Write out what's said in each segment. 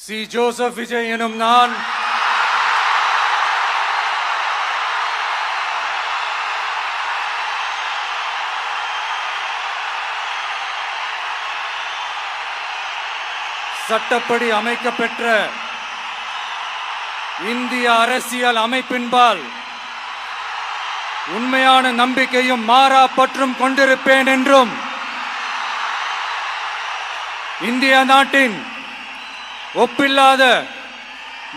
C. Joseph Vijay எனும் நான் சட்டப்படி அமைக்கப்பெற்ற இந்திய அரசியல் அமைப்பின்பால் உண்மையான நம்பிக்கையும் மாறா பற்றும் கொண்டிருப்பேன் என்றும் இந்திய நாட்டின் ஒப்பில்லாத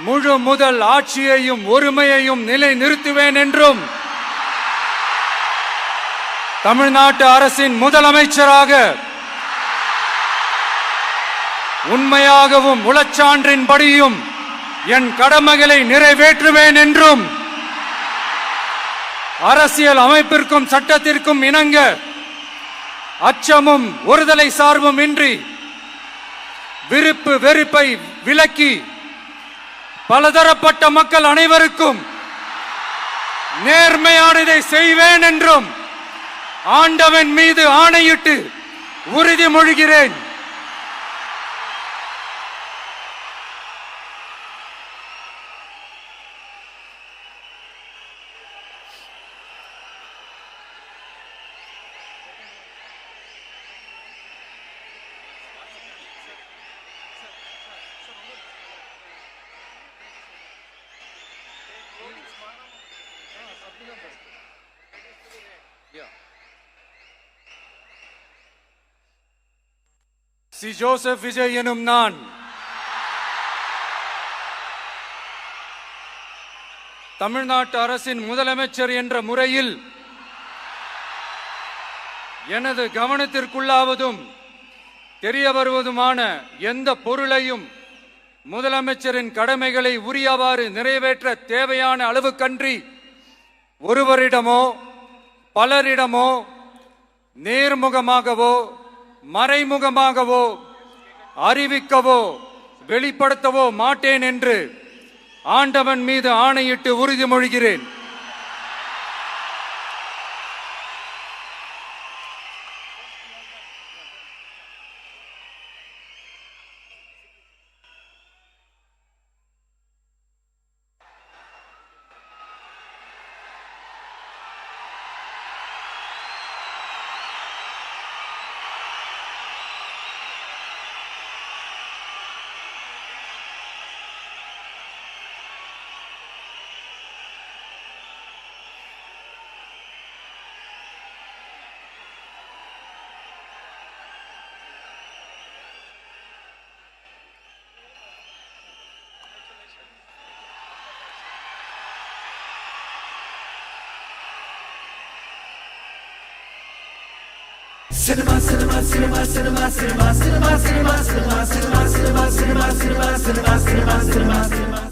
முழு முதல் ஆட்சியையும் ஒருமையையும் நிலை நிறுத்துவேன் என்றும் தமிழ்நாட்டு அரசின் முதலமைச்சராக உண்மையாகவும் உளச்சான்றின்படியும் என் கடமைகளை நிறைவேற்றுவேன் என்றும் அரசியல் அமைப்பிற்கும் சட்டத்திற்கும் இணங்க அச்சமும் ஒருதலை சார்பும் இன்றி விருப்பு வெறுப்பை விலக்கி பலதரப்பட்ட மக்கள் அனைவருக்கும் நேர்மையானதை செய்வேன் என்றும் ஆண்டவன் மீது ஆணையிட்டு உறுதிமொழிகிறேன். சி. ஜோசப் விஜய் எனும் நான் தமிழ்நாட்டு அரசின் முதலமைச்சர் என்ற முறையில் எனது கவனத்திற்குள்ளாவதும் தெரிய வருவதுமான எந்த பொருளையும் முதலமைச்சரின் கடமைகளை உரியவாறு நிறைவேற்ற தேவையான அளவுக்கன்றி ஒருவரிடமோ பலரிடமோ நேர்முகமாகவோ மறைமுகமாகவோ அறிவிக்கவோ வெளிப்படுத்தவோ மாட்டேன் என்று ஆண்டவன் மீது ஆணையிட்டு உறுதிமொழிகிறேன். Cinema, cinema, cinema, cinema, cinema, cinema, cinema, cinema, cinema, cinema, cinema, cinema, cinema, cinema, cinema, cinema.